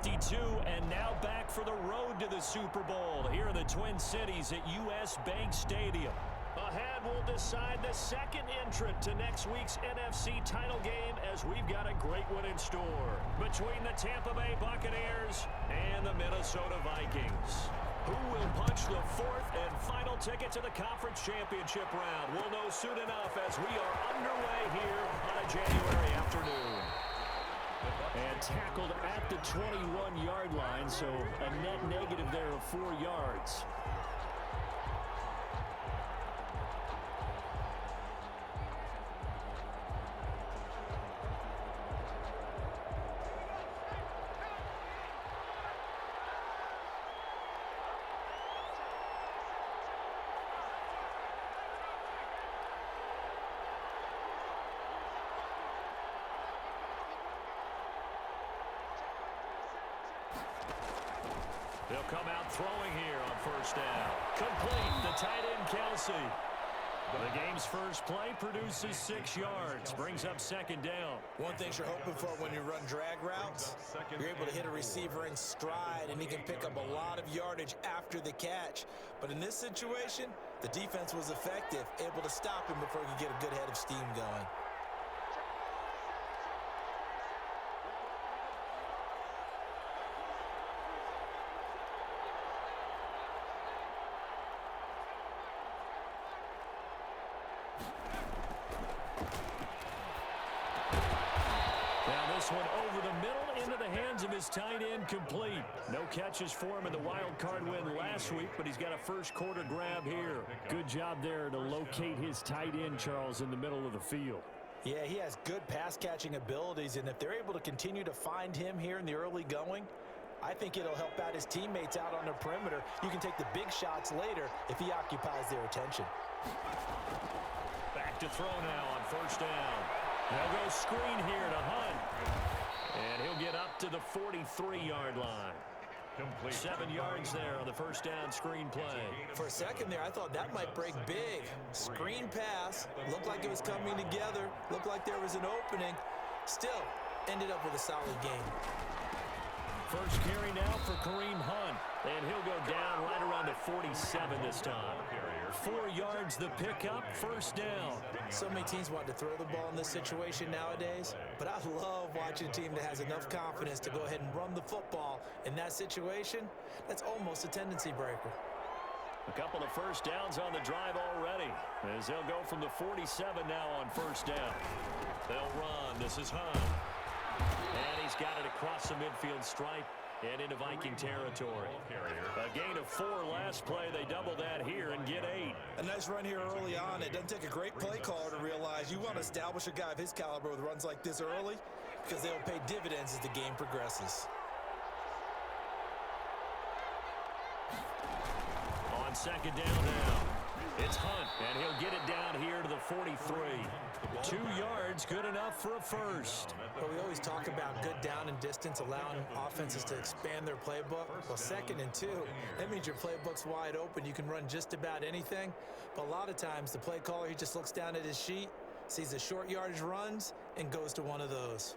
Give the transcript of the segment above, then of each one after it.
52, and now back for the road to the Super Bowl here in the Twin Cities at US Bank Stadium. Ahead, we'll decide the second entrant to next week's NFC title game, as we've got a great one in store between the Tampa Bay Buccaneers and the Minnesota Vikings. Who will punch the fourth and final ticket to the conference championship round? We'll know soon enough as we are underway here on a January afternoon. And tackled at the 21-yard line, so a net negative there of 4 yards. They'll come out throwing here on first down. Complete, the tight end, Kelsey. The game's first play produces 6 yards, brings up second down. One thing you're hoping for when you run drag routes, you're able to hit a receiver in stride, and he can pick up a lot of yardage after the catch. But in this situation, the defense was effective, able to stop him before he could get a good head of steam going. This one over the middle into the hands of his tight end, complete. No catches for him in the wild card win last week, but he's got a first quarter grab here. Good job there to locate his tight end, Charles, in the middle of the field. Yeah, he has good pass catching abilities, and if they're able to continue to find him here in the early going, I think it'll help out his teammates out on the perimeter. You can take the big shots later if he occupies their attention. Back to throw now on first down. They'll go screen here to Hunt. And he'll get up to the 43-yard line. 7 yards there on the first down screen play. For a second there, I thought that might break big. Screen pass. Looked like it was coming together. Looked like there was an opening. Still, ended up with a solid game. First carry now for Kareem Hunt. And he'll go down right around the 47 this time. 4 yards the pickup, first down. So many teams want to throw the ball in this situation nowadays, but I love watching a team that has enough confidence to go ahead and run the football. In that situation, that's almost a tendency breaker. A couple of first downs on the drive already, as they'll go from the 47 now on first down. They'll run. This is Hunt. And he's got it across the midfield stripe and into Viking territory. A gain of 4 last play. They double that here and get 8. A nice run here early on. It doesn't take a great play caller to realize you want to establish a guy of his caliber with runs like this early, because they'll pay dividends as the game progresses. On second down now, it's Hunt, and he'll get it down here to the 43. 2 yards, good enough for a first. Well, we always talk about good down and distance, allowing offenses to expand their playbook. Well, 2nd and 2, that means your playbook's wide open. You can run just about anything. But a lot of times, the play caller, he just looks down at his sheet, sees the short yardage runs, and goes to one of those.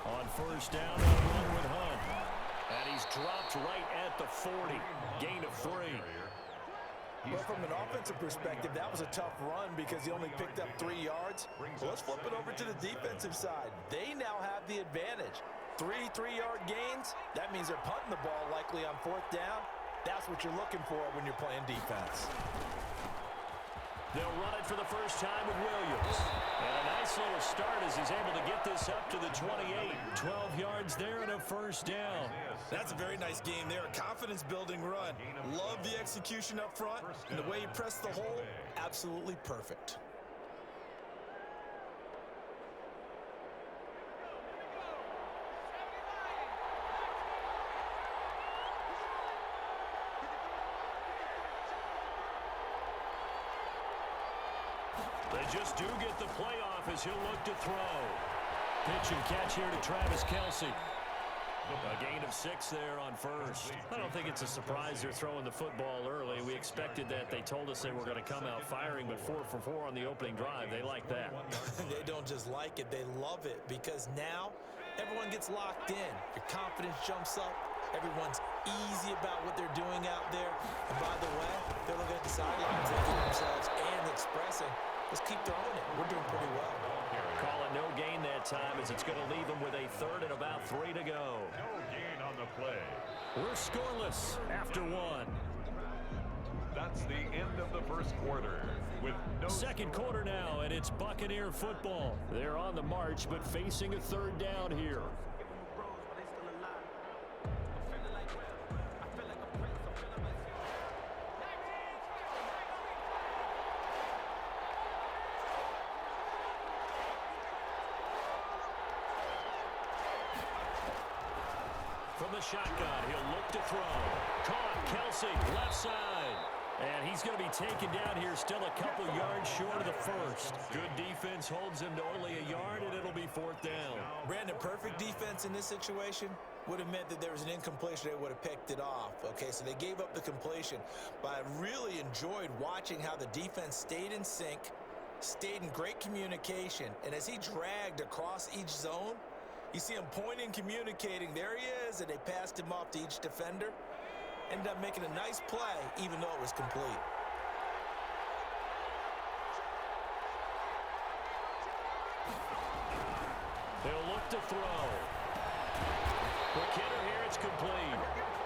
On first down, one with Hunt. And he's dropped right at the 40. Gain of 3. Well, from an offensive perspective, that was a tough run because he only picked up 3 yards. Well, let's flip it over to the defensive side. They now have the advantage. 3 3-yard gains, that means they're punting the ball likely on 4th down. That's what you're looking for when you're playing defense. They'll run it for the first time with Williams. And a nice little start as he's able to get this up to the 28. 12 yards there and a first down. That's a very nice game there. A confidence-building run. Love the execution up front. And the way he pressed the hole, absolutely perfect. They just do get the playoff as he'll look to throw. Pitch and catch here to Travis Kelce. A gain of 6 there on first. I don't think it's a surprise they're throwing the football early. We expected that. They told us they were going to come out firing, but 4 for 4 on the opening drive. They like that. They don't just like it, they love it, because now everyone gets locked in. Your confidence jumps up. Everyone's easy about what they're doing out there. And by the way, they're looking at the sidelines, thinking to themselves and expressing, let's keep throwing it. We're doing pretty well. Call it no gain that time, as it's going to leave them with a third and about 3 to go. No gain on the play. We're scoreless after 1. That's the end of the first quarter. With no Second quarter now, and it's Buccaneer football. They're on the march, but facing a third down here. From the shotgun, he'll look to throw. Caught, Kelsey, left side. And he's going to be taken down here, still a couple yards short of the first. Good defense holds him to only a yard, and it'll be 4th down. Brandon, perfect defense in this situation would have meant that there was an incompletion. They would have picked it off. Okay, so they gave up the completion. But I really enjoyed watching how the defense stayed in sync, stayed in great communication. And as he dragged across each zone, you see him pointing, communicating. There he is, and they passed him off to each defender. Ended up making a nice play, even though it was complete. He'll look to throw. McKinnon here, it's complete.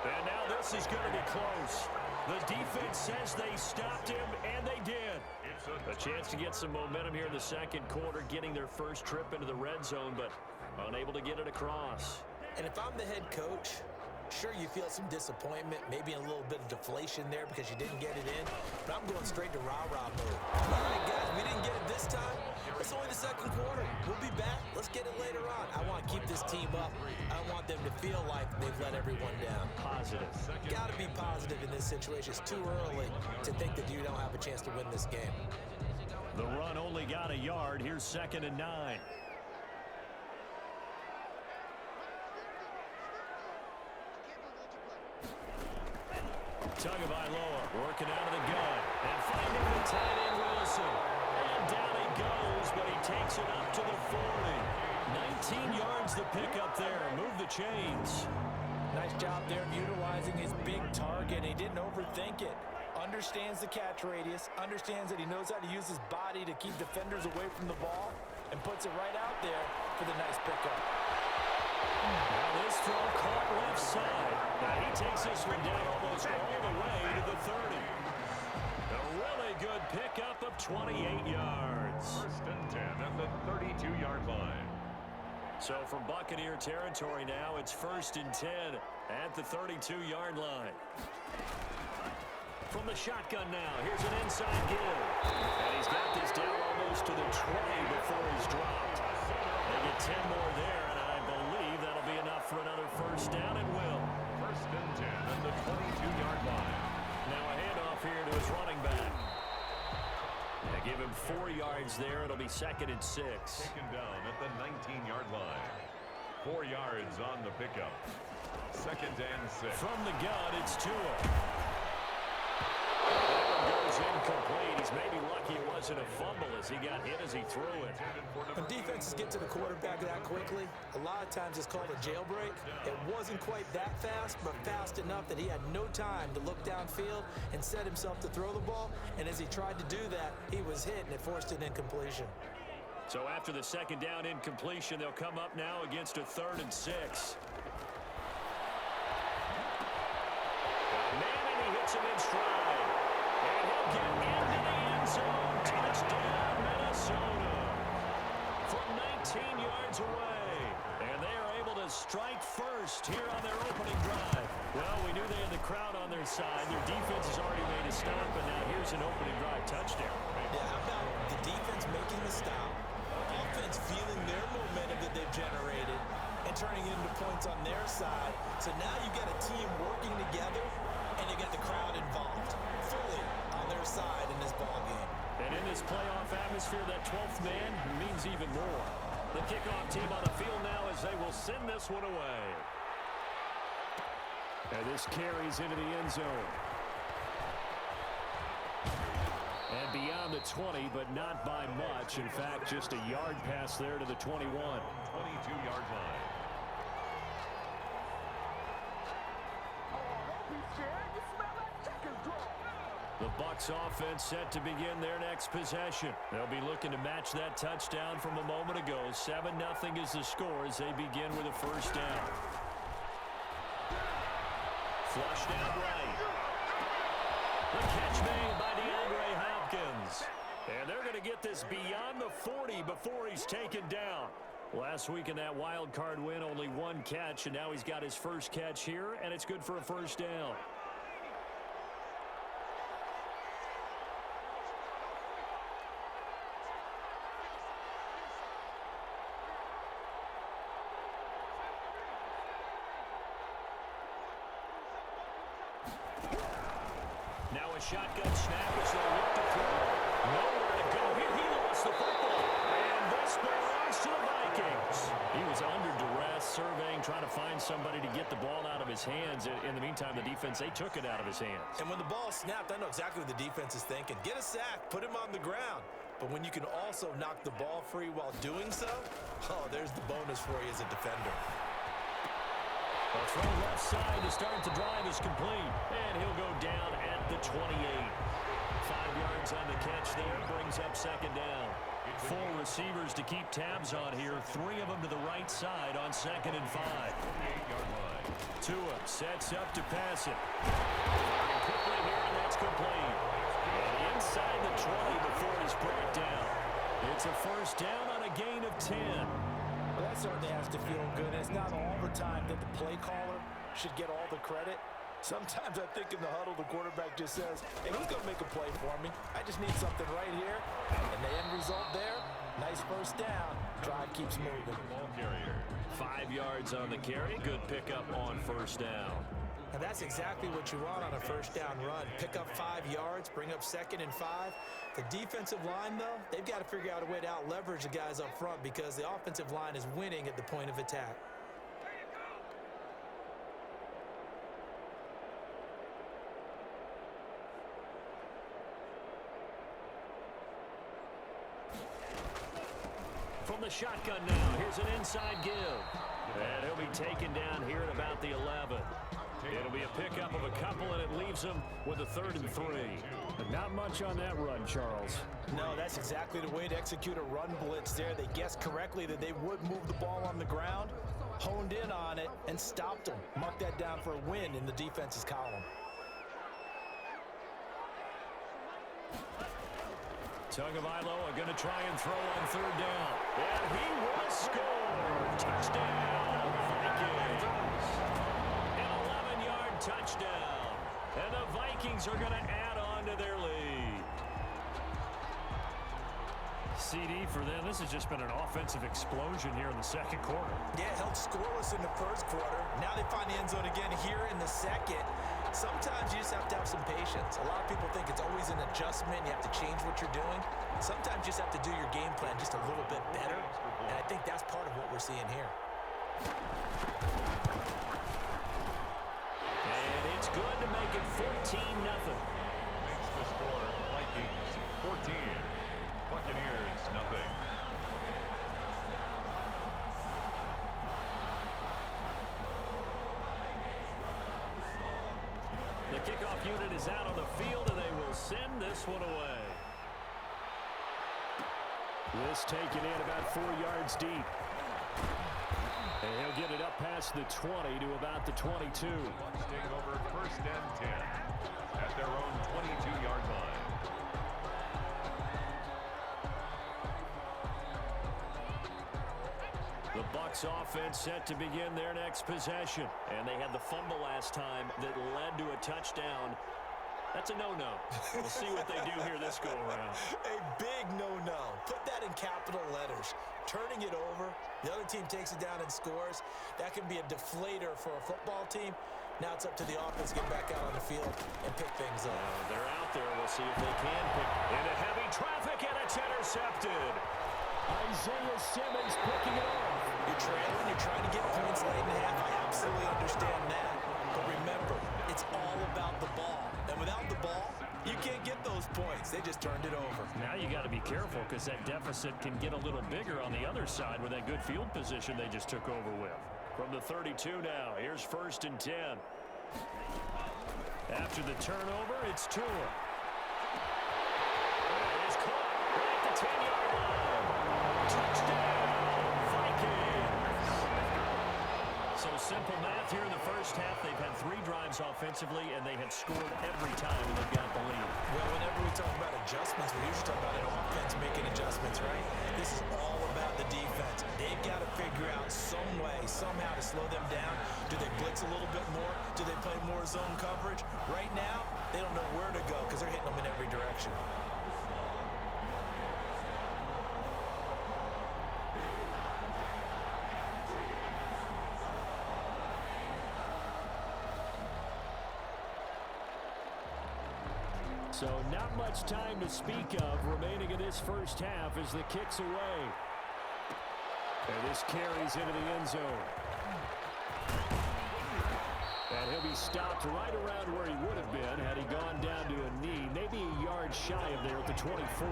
And now this is going to be close. The defense says they stopped him, and they did. A chance to get some momentum here in the second quarter, getting their first trip into the red zone, but unable to get it across. And if I'm the head coach, sure, you feel some disappointment, maybe a little bit of deflation there because you didn't get it in, but I'm going straight to rah-rah mode. All right, guys, we didn't get it this time. It's only the second quarter. We'll be back. Let's get it later on. I want to keep this team up. I want them to feel like they've let everyone down. Positive. Got to be positive in this situation. It's too early to think that you don't have a chance to win this game. The run only got a yard. Here's 2nd and 9. Tagovailoa working out of the gun and finding the tight end Wilson. And down he goes, but he takes it up to the 40. 19 yards the pickup there. Move the chains. Nice job there of utilizing his big target. He didn't overthink it. Understands the catch radius, understands that he knows how to use his body to keep defenders away from the ball, and puts it right out there for the nice pickup. Now this throw caught left side. Now he takes this one down almost all the way to the 30. A really good pickup of 28 yards. 1st and 10 at the 32-yard line. So from Buccaneer territory now, it's 1st and 10 at the 32-yard line. From the shotgun now, here's an inside give. And he's got this down almost to the 20 before he's dropped. They get 10 more there, and I believe that'll be enough for another 1st down, and will. 1st and 10 at the 22-yard line. Now a handoff here to his running back. They give him 4 yards there. It'll be 2nd and 6. Taken down at the 19-yard line. 4 yards on the pickup. 2nd and 6. From the gun, it's Tua. Goes incomplete. He's maybe lucky it wasn't a fumble as he got hit as he threw it. When defenses get to the quarterback that quickly, a lot of times it's called a jailbreak. It wasn't quite that fast, but fast enough that he had no time to look downfield and set himself to throw the ball. And as he tried to do that, he was hit, and it forced an incompletion. So after the 2nd down incompletion, they'll come up now against a 3rd and 6. Manning, he hits him in stride. And he'll get into the end zone. Touchdown, Minnesota. From 19 yards away. And they are able to strike first here on their opening drive. Well, we knew they had the crowd on their side. Their defense has already made a stop, and now here's an opening drive touchdown. Yeah, how about the defense making the stop, offense feeling their momentum that they've generated, and turning it into points on their side. So now you got a team working together, and you get the crowd involved fully on their side in this ball game. And in this playoff atmosphere, that 12th man means even more. The kickoff team on the field now as they will send this one away. And this carries into the end zone. And beyond the 20, but not by much. In fact, just a yard pass there to the 21. 22-yard line. The Bucs offense set to begin their next possession. They'll be looking to match that touchdown from a moment ago. 7-0 is the score as they begin with a first down. Flush down right. The catch made by DeAndre Hopkins. And they're going to get this beyond the 40 before he's taken down. Last week in that wild card win, only one catch, and now he's got his first catch here, and it's good for a first down. Now a shotgun snap as they look to throw. Nowhere to go here. He lost the football. And this belongs to the Vikings. He was under duress, surveying, trying to find somebody to get the ball out of his hands. In the meantime, the defense, they took it out of his hands. And when the ball snapped, I know exactly what the defense is thinking. Get a sack, put him on the ground. But when you can also knock the ball free while doing so, oh, there's the bonus for you as a defender. A throw left side to start the drive is complete. And he'll go down at the 28. 5 yards on the catch there, brings up second down. 4 receivers to keep tabs on here. 3 of them to the right side on 2nd and 5. 28-yard line. Tua sets up to pass it. And quickly here, and that's complete. And inside the 20 before he's brought down. It's a first down on a gain of 10. Well, that certainly has to feel good. It's not all the time that the play caller should get all the credit. Sometimes I think in the huddle, the quarterback just says, hey, who's going to make a play for me? I just need something right here. And the end result there, nice first down. Drive keeps moving. Ball carrier. 5 yards on the carry. Good pickup on first down. And that's exactly what you want on a first down run. Pick up 5 yards, bring up 2nd and 5. The defensive line, though, they've got to figure out a way to out-leverage the guys up front because the offensive line is winning at the point of attack. From the shotgun now, here's an inside give. And he'll be taken down here at about the 11. It'll be a pickup of a couple, and it leaves him with a 3rd and 3. But not much on that run, Charles. No, that's exactly the way to execute a run blitz there. They guessed correctly that they would move the ball on the ground, honed in on it, and stopped them. Mark that down for a win in the defense's column. Tagovailoa going to try and throw on 3rd down. And he will score. Touchdown, Vikings. An 11-yard touchdown. And the Vikings are going to add on to their lead. CD for them. This has just been an offensive explosion here in the second quarter. Yeah, held scoreless in the first quarter. Now they find the end zone again here in the second. Sometimes you just have to have some patience. A lot of people think it's always an adjustment. You have to change what you're doing. Sometimes you just have to do your game plan just a little bit better. And I think that's part of what we're seeing here. And it's good to make it 14-0. Makes the score Vikings 14. Buccaneers nothing. The kickoff unit is out on the field, and they will send this one away. This taken in about 4 yards deep. And he'll get it up past the 20 to about the 22. Bucs take over 1st and 10 at their own 22-yard line. The Bucs offense set to begin their next possession. And they had the fumble last time that led to a touchdown. That's a no-no. We'll see what they do here this go-around. A big no-no. Put that in capital letters. Turning it over, the other team takes it down and scores. That can be a deflator for a football team. Now it's up to the offense to get back out on the field and pick things up. They're out there. We'll see if they can pick. Into heavy traffic, and it's intercepted. Isaiah Simmons picking it off. You're trailing, you're trying to get points late in the half. I absolutely understand that. But remember, about the ball. And without the ball, you can't get those points. They just turned it over. Now you got to be careful because that deficit can get a little bigger on the other side with that good field position they just took over with. From the 32 now, here's 1st and 10. After the turnover, it's Tua. It's caught right at the 10-yard line. Touchdown, Vikings. So simple math here in the first half. They've had 3 drives offensively, and they have scored every time they've got the lead. Well, whenever we talk about adjustments, we usually talk about an offense making adjustments, right? This is all about the defense. They've got to figure out some way, somehow to slow them down. Do they blitz a little bit more? Do they play more zone coverage? Right now, they don't know where to go because they're hitting them in every direction. So not much time to speak of remaining in this first half as the kick's away. And this carries into the end zone. And he'll be stopped right around where he would have been had he gone down to a knee, maybe a yard shy of there at the 24.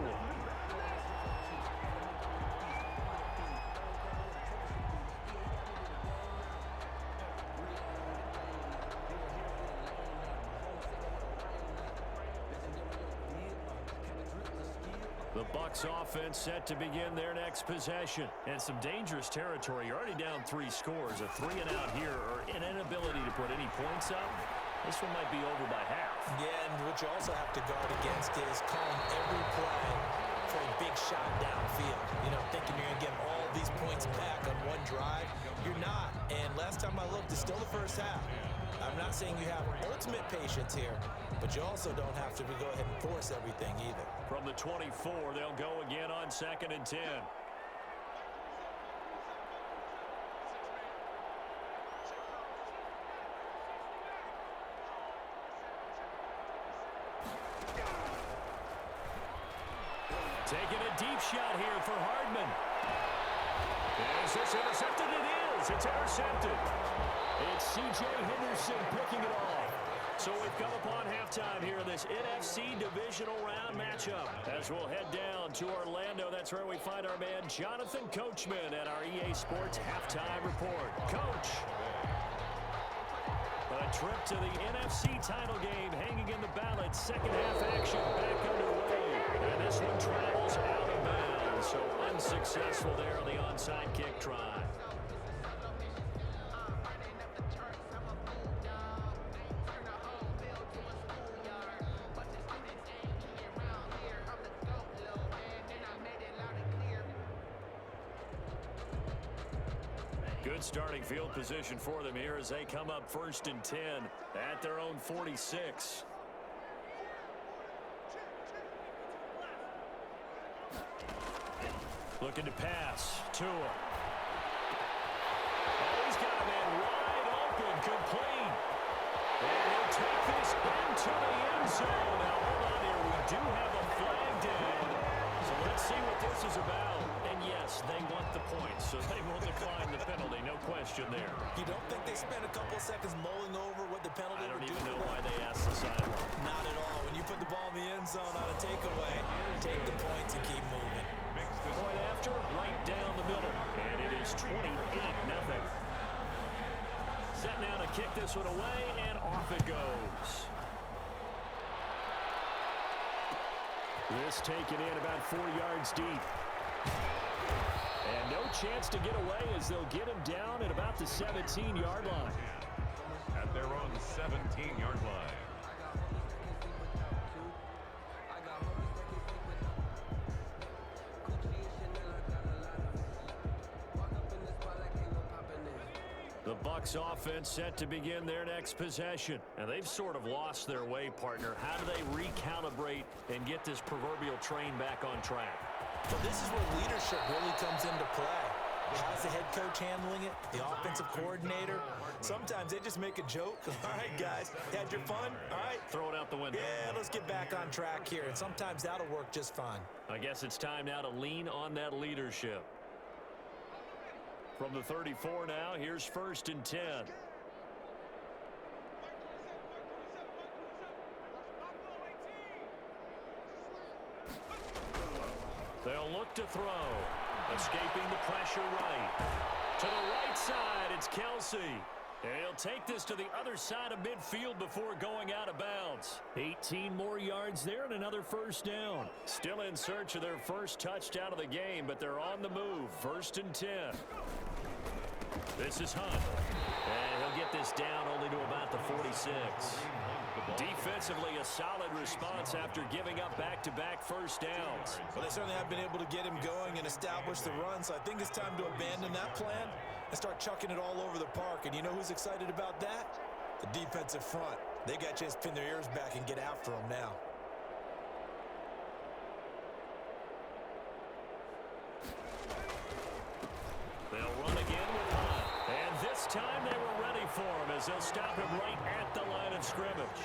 The Bucs offense set to begin their next possession. And some dangerous territory. You're already down 3 scores. A 3 and out here, or an inability to put any points up. This one might be over by half. Yeah, and what you also have to guard against is calling every play for a big shot downfield. You know, thinking you're going to get all these points back on one drive. You're not. And last time I looked, it's still the first half. I'm not saying you have ultimate patience here, but you also don't have to go ahead and force everything either. From the 24, they'll go again on 2nd and 10. Taking a deep shot here for Hardman. Is this intercepted? It is. It's intercepted. It's C.J. Henderson picking it off. So we've come upon halftime here in this NFC Divisional Round matchup. As we'll head down to Orlando, that's where we find our man Jonathan Coachman at our EA Sports Halftime Report. Coach, a trip to the NFC title game hanging in the balance. Second half action back underway. And this one travels out of bounds. So unsuccessful there on the onside kick try. Good starting field position for them here as they come up 1st and 10 at their own 46. Looking to pass. Tua. Oh, he's got a man wide open, complete. And he'll take this into the end zone. Now, hold on here. We do have a flag down. So let's see what this is about. And yes, they want the points, so they will decline the penalty. No question there. You don't think they spent a couple seconds mulling over what the penalty I don't would do? even know why they asked the sideline. Not at all. When you put the ball in the end zone on a takeaway, take the points and keep moving. Point after, right down the middle. And it is 28-0. Set now to kick this one away, and off it goes. This taken in about 4 yards deep. And no chance to get away as they'll get him down at about the 17-yard line. At their own 17-yard line. The Bucs offense set to begin their next possession. And they've sort of lost their way, partner. How do they recalibrate and get this proverbial train back on track? Well, this is where leadership really comes into play. How's the head coach handling it? The offensive coordinator? Sometimes they just make a joke. All right, guys, had your fun? All right. Throw it out the window. Yeah, let's get back on track here. And sometimes that'll work just fine. I guess it's time now to lean on that leadership. From the 34 now, here's 1st and 10. They'll look to throw. Escaping the pressure right. To the right side, it's Kelsey. He'll take this to the other side of midfield before going out of bounds. 18 more yards there and another first down. Still in search of their first touchdown of the game, but they're on the move. 1st and 10. This is Hunt. And he'll get this down only to about the 46. Defensively, a solid response after giving up back-to-back first downs. Well, they certainly have been able to get him going and establish the run, so I think it's time to abandon that plan and start chucking it all over the park. And you know who's excited about that? The defensive front. They got a chance to pin their ears back and get after him now. They'll run again with Hunt. And this time they were ready for him as they'll stop him right at the line of scrimmage.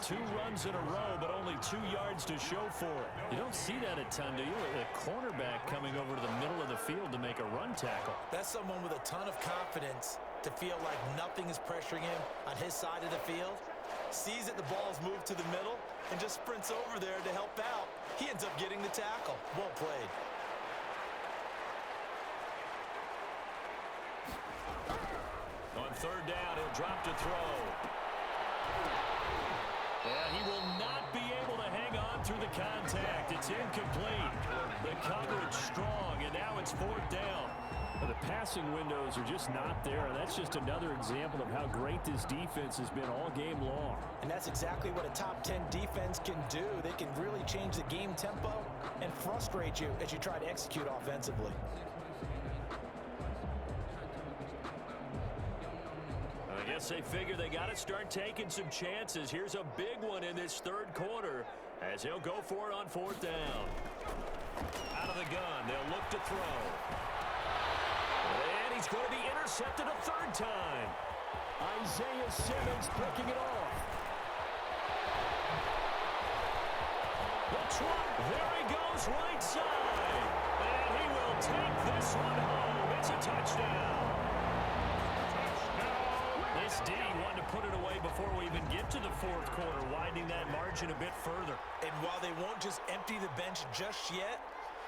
2 runs in a row, but only 2 yards to show for it. You don't see that a ton, do you? A cornerback coming over to the middle of the field to make a run tackle. That's someone with a ton of confidence to feel like nothing is pressuring him on his side of the field. Sees that the ball is moved to the middle and just sprints over there to help out. He ends up getting the tackle. Well played. On 3rd down, he'll drop to throw. Yeah, he will not be able to hang on through the contact. It's incomplete. The coverage strong, and now it's 4th down. Well, the passing windows are just not there, and that's just another example of how great this defense has been all game long. And that's exactly what a top 10 defense can do. They can really change the game tempo and frustrate you as you try to execute offensively. I guess they figure they got to start taking some chances. Here's a big one in this 3rd quarter as he'll go for it on 4th down. Out of the gun, they'll look to throw. And he's going to be intercepted a 3rd time. Isaiah Simmons picking it off. There he goes right side. And he will take this one home. It's a touchdown. This D wanted to put it away before we even get to the 4th quarter, widening that margin a bit further. And while they won't just empty the bench just yet,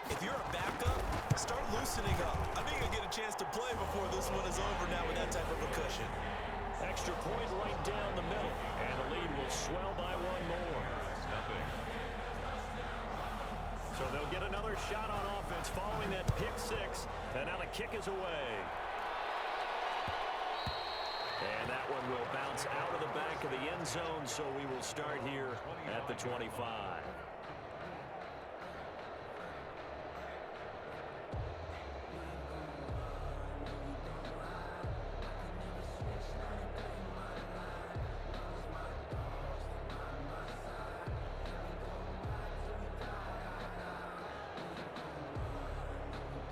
if you're a backup, start loosening up. I think you'll get a chance to play before this one is over now with that type of a cushion. Extra point right down the middle, and the lead will swell by 1 more. So they'll get another shot on offense following that pick 6, and now the kick is away. And that one will bounce out of the back of the end zone, so we will start here at the 25.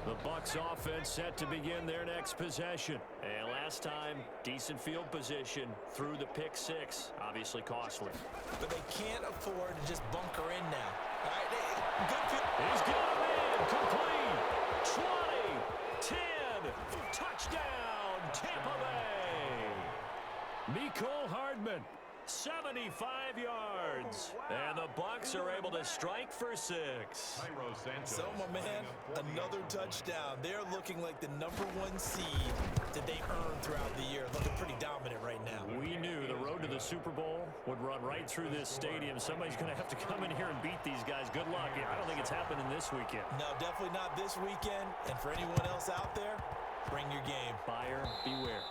The Bucs offense set to begin their next possession. And last time, decent field position through the pick 6. Obviously costly. But they can't afford to just bunker in now. All right, good field. He's got him in. Complete. 20. 10. Touchdown. Tampa Bay. Mecole Hardman. 75 yards. And the Bucs are able to strike for 6. So, my man, another touchdown. They're looking like the #1 seed that they earned throughout the year. Looking pretty dominant right now. We knew the road to the Super Bowl would run right through this stadium. Somebody's going to have to come in here and beat these guys. Good luck. I don't think it's happening this weekend. No, definitely not this weekend. And for anyone else out there, bring your game. Buyer beware.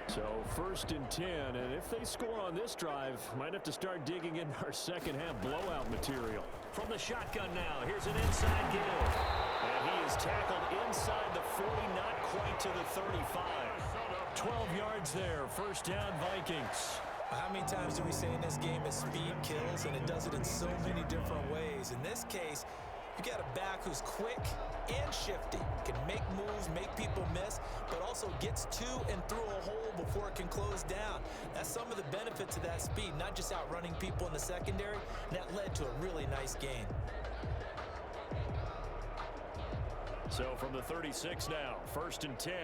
So 1st and 10, and if they score on this drive, might have to start digging in our second half blowout material. From the shotgun now, here's an inside give. And he is tackled inside the 40, not quite to the 35. 12 yards there, 1st down Vikings. How many times do we say in this game that speed kills, and it does it in so many different ways? In this case, you got a back who's quick and shifty, can make moves, make people miss, but also gets to and through a hole before it can close down. That's some of the benefits of that speed, not just outrunning people in the secondary. That led to a really nice gain. So from the 36 now, 1st and 10.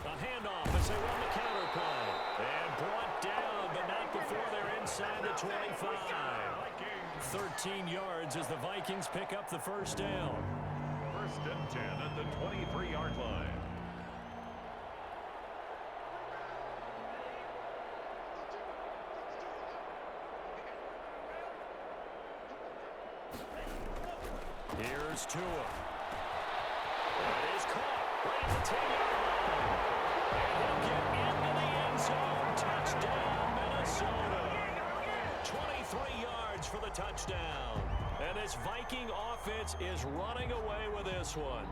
A handoff as they run the counter play. And brought down, but not before they're inside the 25. 13 yards as the Vikings pick up the first down. 1st and 10 at the 23-yard line. Here's Tua. It is caught right at the 10-yard line. And he'll get into the end zone. Touchdown, Minnesota. 23 yards for the touchdown. And this Viking offense is running away with this one.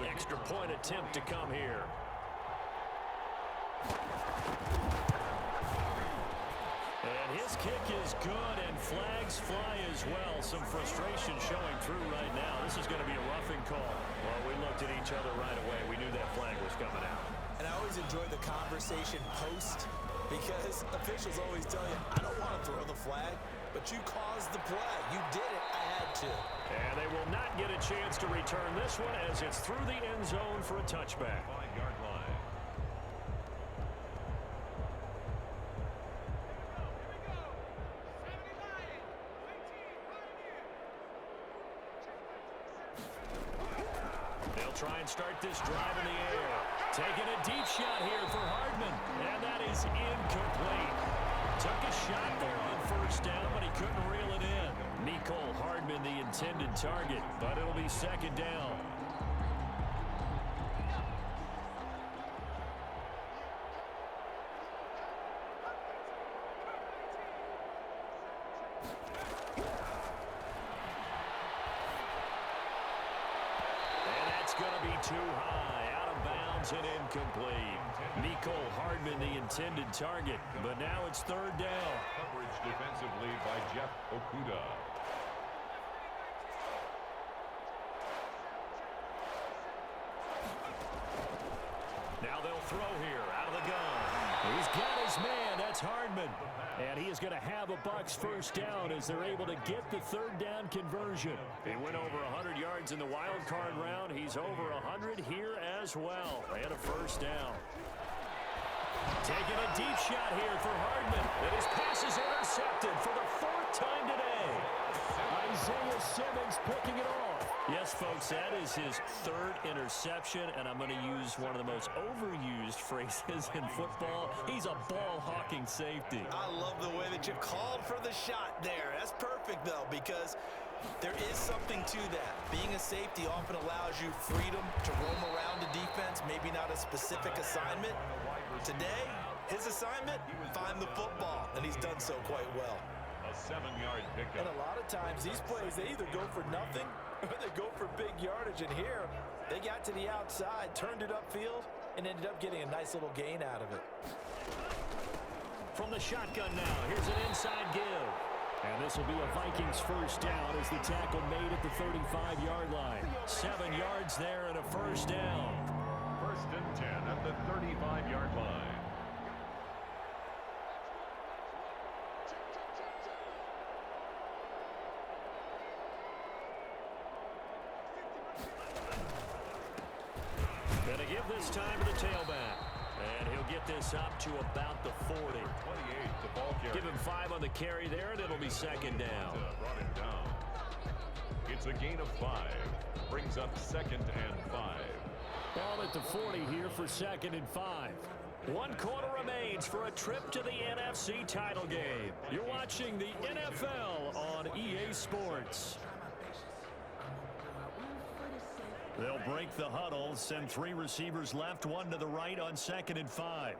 The extra point attempt to come here. And his kick is good, and flags fly as well. Some frustration showing through right now. This is going to be a roughing call. Well, we looked at each other right away. We knew that flag was coming out. And I always enjoy the conversation post because officials always tell you, I don't want to throw the flag, but you caused the play. You did it. I had to. And they will not get a chance to return this one as it's through the end zone for a touchback. 5-yard line. They'll try and start this drive in the air. Taking a deep shot here for Hardman. And that is incomplete. Took a shot there on 1st down, but he couldn't reel it in. Nicole Hardman, the intended target, but it'll be 2nd down. Going to be too high, out of bounds and incomplete. Nicole Hardman, the intended target, but now it's 3rd down. Coverage defensively by Jeff Okuda. Now they'll throw here, out of the gun. He's got his man, that's Hardman. And he is going to have a Bucs 1st down as they're able to get the 3rd down conversion. He went over 100 yards in the wild card round. He's over 100 here as well. And a 1st down. Taking a deep shot here for Hardman. And his pass is intercepted for the 4th time today. Isaiah Simmons picking it off. Yes, folks, that is his 3rd interception, and I'm going to use one of the most overused phrases in football. He's a ball-hawking safety. I love the way that you called for the shot there. That's perfect, though, because there is something to that. Being a safety often allows you freedom to roam around the defense, maybe not a specific assignment. Today, his assignment, find the football, and he's done so quite well. A 7-yard pickup. And a lot of times, these plays, they either go for nothing or they go for big yardage. And here, they got to the outside, turned it upfield, and ended up getting a nice little gain out of it. From the shotgun now, here's an inside give. And this will be a Vikings 1st down as the tackle made at the 35-yard line. 7 yards there and a 1st down. 1st and 10 at the 35-yard line. Going to give this time to the tailback. And he'll get this up to about the 40. 28 to ball carrier. Give him 5 on the carry there, and it'll be 2nd down. Brought him down. It's a gain of 5. Brings up 2nd and 5. Ball at the 40 here for 2nd and 5. 1 quarter remains for a trip to the NFC title game. You're watching the NFL on EA Sports. They'll break the huddle, send 3 receivers left, 1 to the right on 2nd and 5.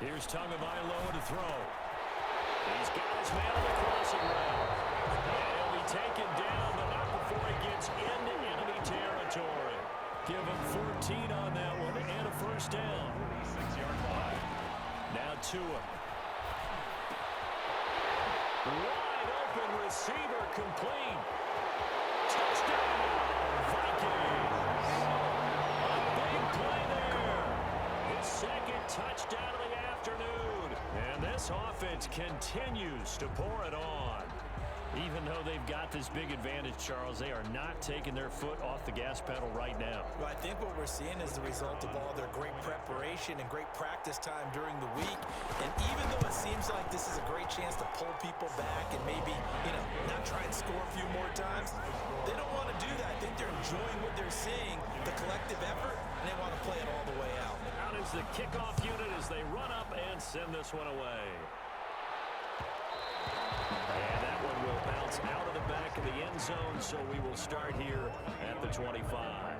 Here's Tagovailoa to throw. He's got his man on the crossing route. And he'll be taken down, but not before he gets into enemy territory. Give him 14 on that one and a 1st down. 46-yard line. Now Tua. Wide open receiver complete. Touchdown, Vikings. A big play there. touchdown of the afternoon. And this offense continues to pour it on. Even though they've got this big advantage, Charles, they are not taking their foot off the gas pedal right now. Well, I think what we're seeing is the result of all their great preparation and great practice time during the week. And even though it seems like this is a great chance to pull people back and maybe, not try and score a few more times, they don't want to do that. I think they're enjoying what they're seeing, the collective effort, and they want to play it all the way out. Out is the kickoff unit as they run up and send this one away. And that one will bounce out of the back of the end zone, so we will start here at the 25.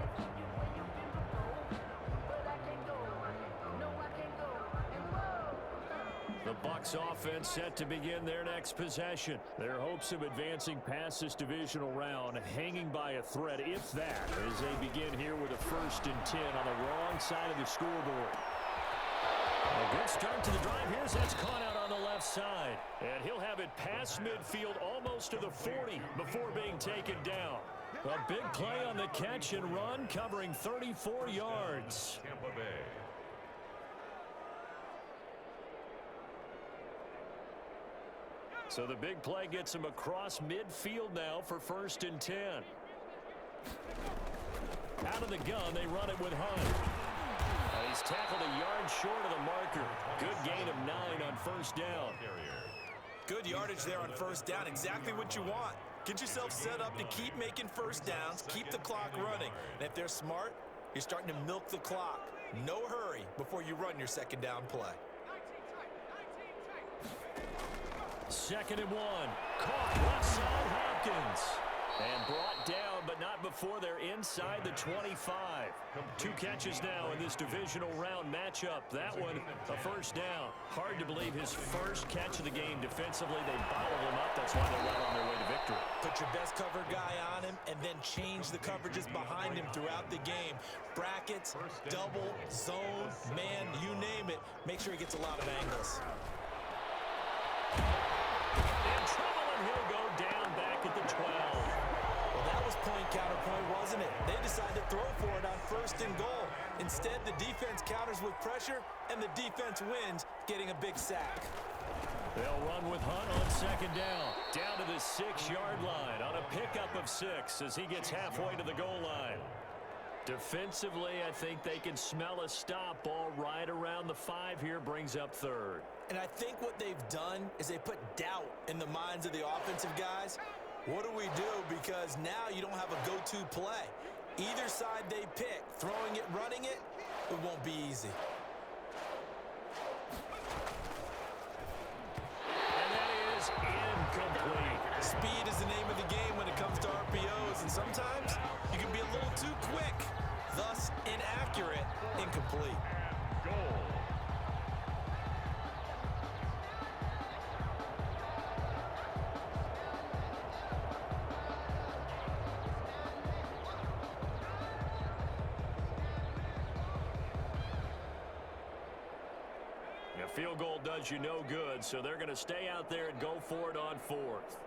The Bucs offense set to begin their next possession. Their hopes of advancing past this divisional round hanging by a thread, if that, as they begin here with a 1st and 10 on the wrong side of the scoreboard. A good start to the drive. Here's that's caught out on the left side. And he'll have it past midfield almost to the 40 before being taken down. A big play on the catch and run, covering 34 yards. Tampa Bay. So the big play gets him across midfield now for 1st and 10. Out of the gun, they run it with Hunt. He's tackled a yard short of the marker. Good gain of 9 on 1st down. Good yardage there on 1st down. Exactly what you want. Get yourself set up to keep making 1st downs, keep the clock running. And if they're smart, you're starting to milk the clock. No hurry before you run your 2nd down play. 2nd and 1. Caught left side Hopkins. And brought down, but not before they're inside the 25. 2 catches now in this divisional round matchup. That one, a 1st down. Hard to believe his first catch of the game defensively. They bottled him up. That's why they're right on their way to victory. Put your best cover guy on him and then change the coverages behind him throughout the game. Brackets, double, zone, man, you name it. Make sure he gets a lot of angles. In trouble, and he'll go down back at the 12. That was point counterpoint, wasn't it? They decided to throw for it on 1st and goal. Instead, the defense counters with pressure, and the defense wins, getting a big sack. They'll run with Hunt on 2nd down. Down to the 6-yard line on a pickup of 6 as he gets halfway to the goal line. Defensively, I think they can smell a stop ball right around the 5 here, brings up 3rd. And I think what they've done is they put doubt in the minds of the offensive guys. What do we do? Because now you don't have a go-to play. Either side they pick, throwing it, running it, it won't be easy. And that is incomplete. Speed is the name of the game when it comes to RPOs, and sometimes you can be a little too quick, thus inaccurate, incomplete. Goal. A field goal does you no good, so they're going to stay out there and go for it on 4th.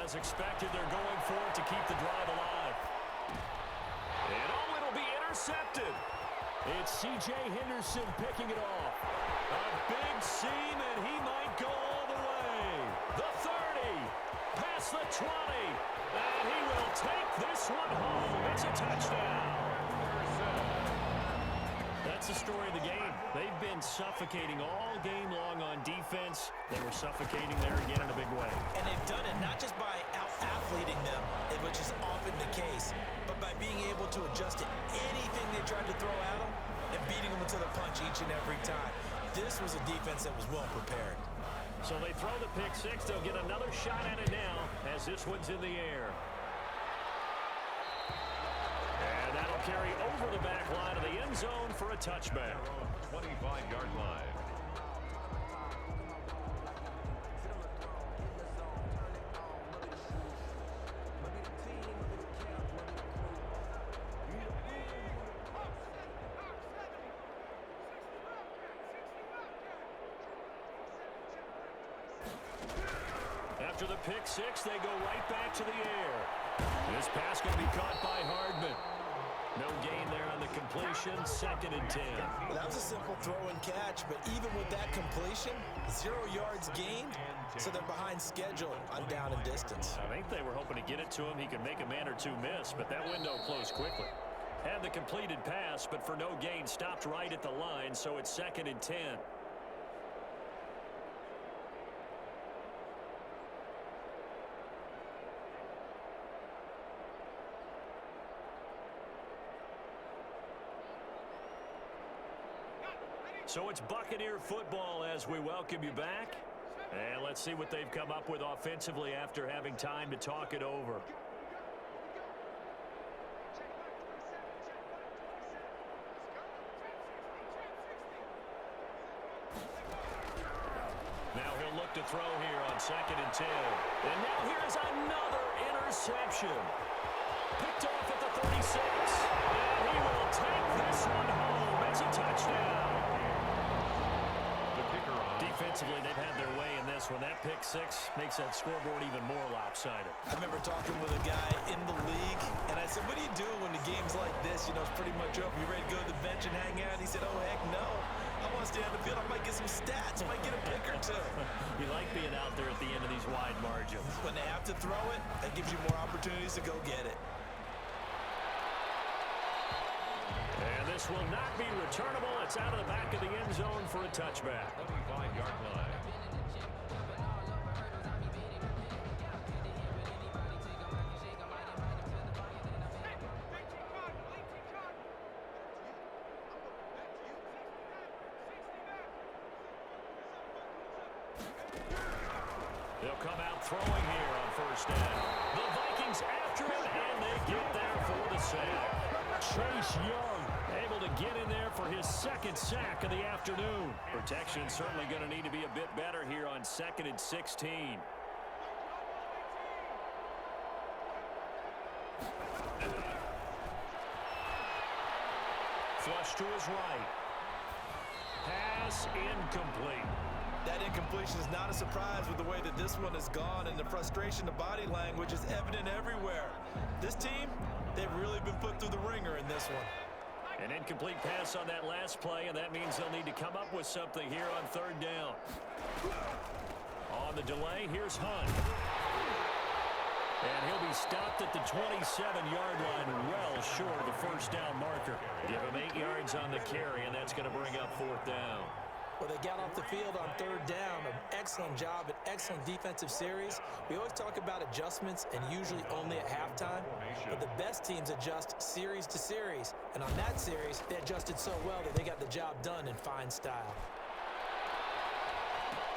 As expected, they're going for it to keep the drive alive. And oh, it'll be intercepted. It's C.J. Henderson picking it off. A big seam, and he might go all the way. The 30, past the 20, and he will take this one home. It's a touchdown. That's the story of the game. They've been suffocating all game long on defense. They were suffocating there again in a big way. And they've done it not just by out-athleting them, which is often the case, but by being able to adjust to anything they tried to throw at them and beating them to the punch each and every time. This was a defense that was well prepared. So they throw the pick 6. They'll get another shot at it now as this one's in the air. And that'll carry over the back line of the end zone for a touchback. 25-yard line. After the pick six, they go right back to the air. This pass going to be caught by Hardman. No gain there on the completion, 2nd and 10. Well, that was a simple throw and catch, but even with that completion, 0 yards gained, so they're behind schedule on down and distance. I think they were hoping to get it to him. He could make a man or two miss, but that window closed quickly. Had the completed pass, but for no gain, stopped right at the line, so it's 2nd and 10. So it's Buccaneer football as we welcome you back. And let's see what they've come up with offensively after having time to talk it over. Now he'll look to throw here on 2nd and 10. And now here's another interception. Picked off at the 36. And he will take this one home. It's a touchdown. Defensively, they've had their way in this one. That pick six makes that scoreboard even more lopsided. I remember talking with a guy in the league, and I said, what do you do when the game's like this? You know, it's pretty much over. You ready to go to the bench and hang out? He said, oh, heck no. I want to stay on the field. I might get some stats. I might get a pick or two. You like being out there at the end of these wide margins. When they have to throw it, that gives you more opportunities to go get it. And this will not be returnable. It's out of the back of the end zone for a touchback. 25-yard line. They'll come out throwing here on 1st down. The Vikings after him, and they get there for the sack. Chase Young able to get in there for his 2nd sack of the afternoon. Protection certainly going to need to be a bit better here on 2nd and 16. Flush to his right. Pass incomplete. That incompletion is not a surprise with the way that this one has gone, and the frustration, the body language is evident everywhere. This team, they've really been put through the ringer in this one. An incomplete pass on that last play, and that means they'll need to come up with something here on 3rd down. On the delay, here's Hunt. And he'll be stopped at the 27-yard line, well short of the 1st down marker. Give him 8 yards on the carry, and that's going to bring up 4th down. Well, they got off the field on 3rd down. An excellent job, an excellent defensive series. We always talk about adjustments and usually only at halftime. But the best teams adjust series to series. And on that series, they adjusted so well that they got the job done in fine style.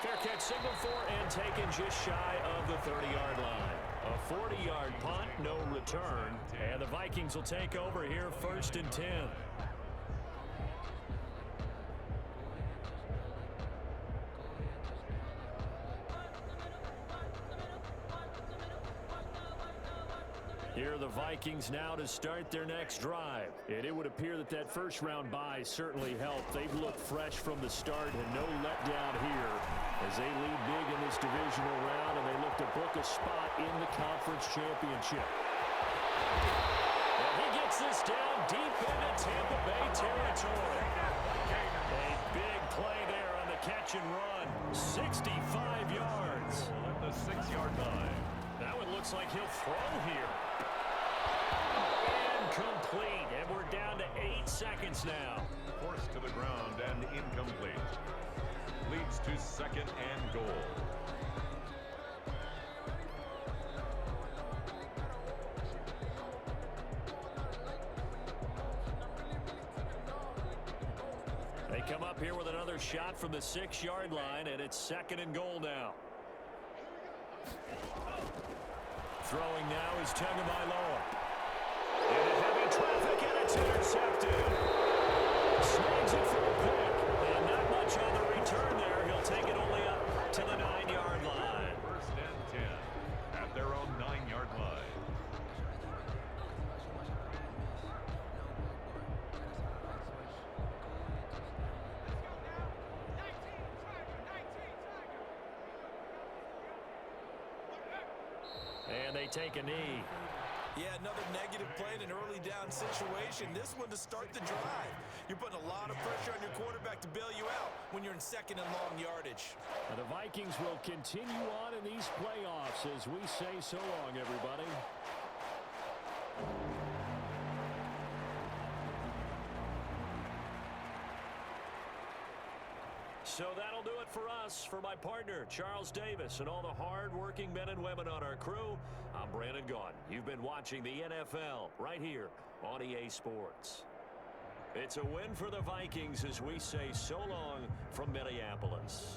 Fair catch signaled for and taken just shy of the 30-yard line. A 40-yard punt, no return. And the Vikings will take over here 1st and 10. Here are the Vikings now to start their next drive. And it would appear that that first-round bye certainly helped. They've looked fresh from the start and no letdown here as they lead big in this divisional round, and they look to book a spot in the conference championship. And he gets this down deep into Tampa Bay territory. A big play there on the catch and run. 65 yards. At the 6-yard line. Now it looks like he'll throw here. Incomplete, and we're down to 8 seconds now. Forced to the ground and incomplete. Leads to 2nd and goal. They come up here with another shot from the 6-yard line, and it's 2nd and goal now. Throwing now is Tagovailoa. Into heavy traffic, and it's intercepted. Snags it for a pick, and not much on the return there. He'll take it only up to the 9-yard line. 1st and 10 at their own 9-yard line. And they take a knee. Yeah, another negative play in an early down situation. This one to start the drive. You're putting a lot of pressure on your quarterback to bail you out when you're in second and long yardage. And the Vikings will continue on in these playoffs as we say so long, everybody. So that'll do it for us. For my partner, Charles Davis, and all the hard-working men and women on our crew, I'm Brandon Gaudin. You've been watching the NFL right here on EA Sports. It's a win for the Vikings as we say so long from Minneapolis.